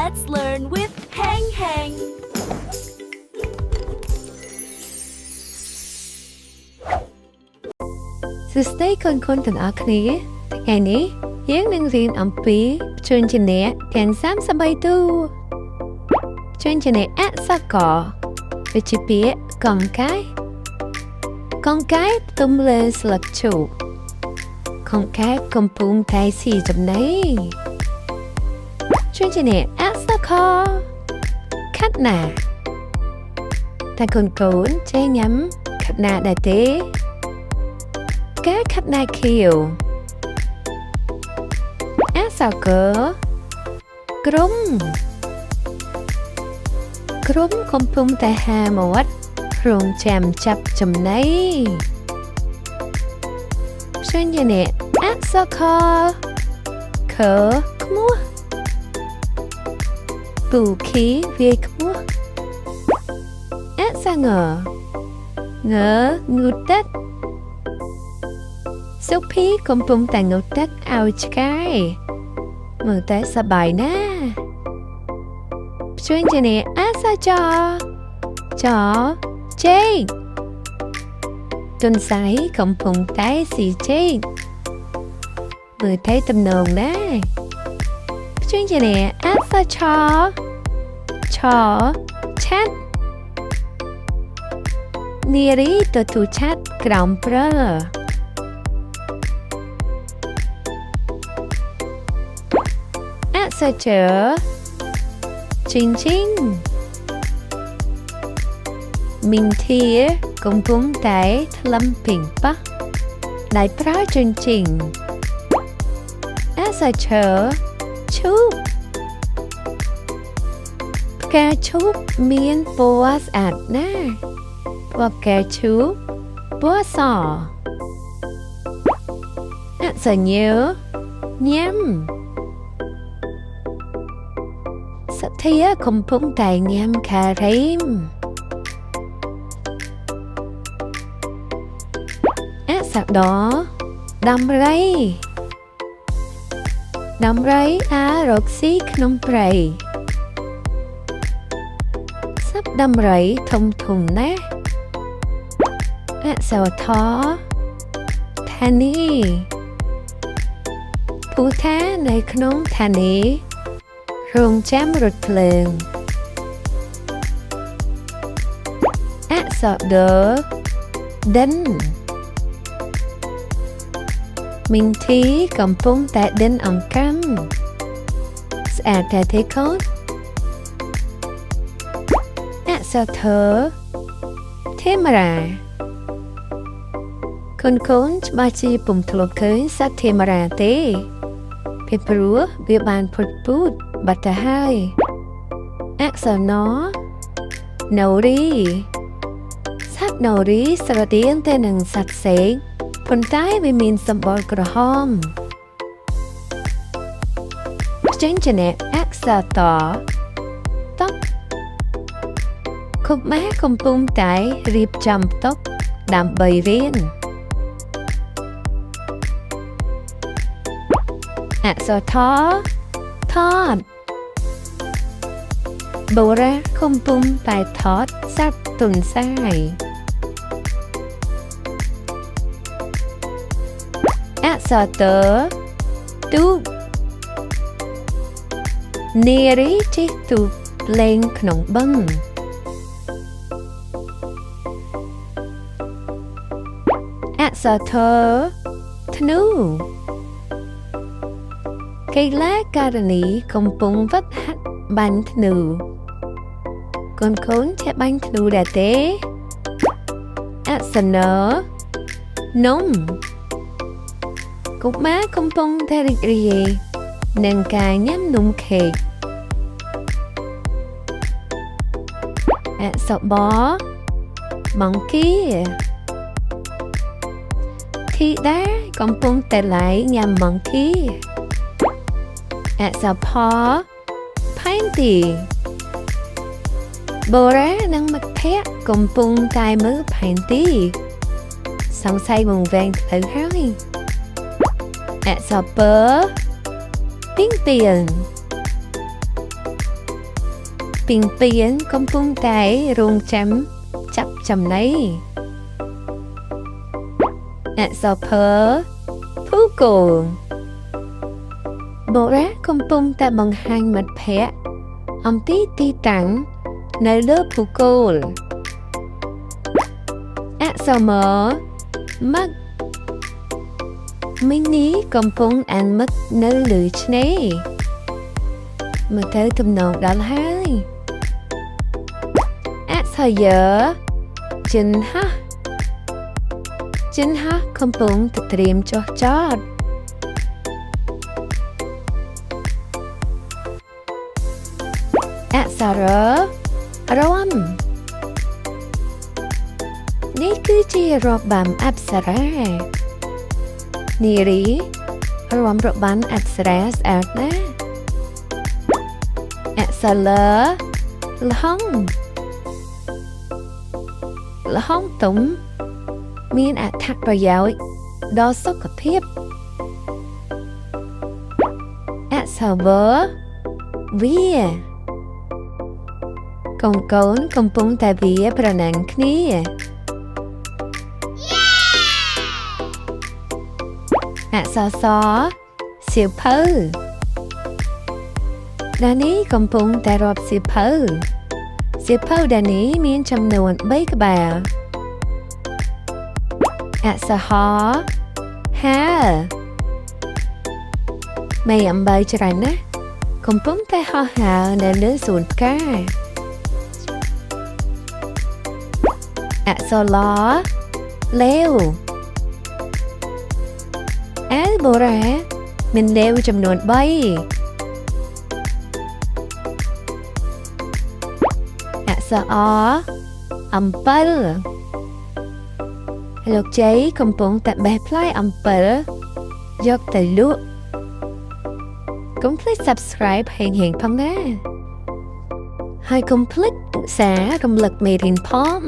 Let's learn with Hang Hang. សួស្តីកូនៗទាំងអស់គ្នាថ្ងៃនេះយើងនឹងរៀនអំពីព្យញ្ជនៈទាំង33តួព្យញ្ជនៈអក្សរកវិជ្ជាពាក្យកង្កែកង្កែផ្ទុំលើស្លឹកឈូកកង្កែកំពុងតែស៊ីចំណីព្យញ្ជនៈអក្សរខខាត់ណាតែកូនចេះញ៉ាំខាត់ណាដែរទេការខាត់ណាខៀវអក្សរកក្រុមកំពុងតែហាមាត់រងចាំចាប់ចំណីព្យញ្ជនៈអក្សរខខ្មោះពូខីវាយខ្មោះអក្សរងងូទឹកសុភីកំពុងតែងូតទឹកឲ្យឆ្កែមើលតែសប្បាយណាស់ព្យញ្ជនៈអក្សរចចេកទុនសាយកំពុងតែស៊ីចេកមើលតែទំនងណាស់ព្យញ្ជនៈអក្សរឆឆាត់នារីទទួលឆាត់ក្រោមព្រើអក្សរជជីងមីងធាកំពុងតែថ្លឹមពីងប៉ះដៃប្រើជញ្ជីងអក្សរឈូកផ្កាឈូកមានពណ៌ស្អាតណាស់ពណ៌ផ្កាឈូកពណ៌សអក្សរញញ៉ាំសទ្ធាកំពុងតែញ៉ាំខារីមអក្សរដំរីរកស៊ីក្នុងព្រៃសត្វដំរីធំណាស់អក្សរថានីពូថានៅក្នុងថានីរងចាំរថភ្លើងអក្សរដិនមីងធីកំពុងតែដិនអង្កាំស្អាតតែទេកូនអក្សរទេមរាកូនច្បាស់ជាពុំធ្លាប់ឃើញសត្វទេមរាទេពីព្រោះវាបានផុតពូជបាត់ទៅហើយអក្សរណូរីសត្វណូរីស្រដៀងទៅនឹងសត្វសេកប៉ុន្តែវាមានសម្បុរក្រហមព្យញ្ជនៈអក្សរតកុមារកំពុងតែរៀបចំតុដើម្បីរៀនអក្សរថតបូរ៉ាកំពុងតែថតសត្វទុនសាយអក្សរទូកនារីជិះទូកលេងក្នុងបឹងអក្សរធ្នូកីឡាករនីកំពុងវឹកហាត់បាញ់ធ្នូកូនចេះបាញ់ធ្នូដែរទេអក្សរនំកុមារកំពុងតែរីករាយនឹងការញ៉ាំនំខេកអក្សរម៉ង់គីធីតាកំពុងតែឡាយញ៉ាំម៉ង់គីអក្សរផែនទីបូរ៉ានិងមិត្តភក្តិកំពុងតែមើលផែនទីសង្ស័យវង្វេងទៅហើយអក្សរពីងទៀន ពីងពៀនកំពុងតែរងចាំចាប់ចំណីអក្សរភើភូកូលបូរ៉ាកំពុងតែបង្ហាញមិត្តភ័ក្តិអំពីទីតាំងនៅលើភូកូលអក្សរមមឹកមីនីកំពុងអានមឹកនៅលើឆ្នេរមើលទៅទំនងដល់ហើយអក្សរយើចិនហះកំពុងតែត្រៀមចុះចតអក្សររំនេះគឺជារបាំអប្សរានារីរាំរបាំអប្សរាស្អាតណាស់អក្សរលហុងទុំមានអត្ថប្រយោជន៍ដល់សុខភាពអក្សរវាកូនកំពុងតែវាប្រណាំងគ្នាអក្សរសៀវភៅដានីកំពុងតែរាប់សៀវភៅដានីមានចំនួន3ក្បាលអក្សរហើមេអំបៅច្រើនណាស់កំពុងតែហោះហើរនៅលើសួនផ្កាអក្សរលេវអែលបូរ៉ាមានលេវចំនួន3អក្សរអំពិលលោកជ័យកំពុងតែបេះផ្លែអំពិលយកទៅលក់កុំភ្លេច subscribe ហេងផងណាហើយកុំភ្លេចឧស្សាហ៍រំលឹកមេរៀនផង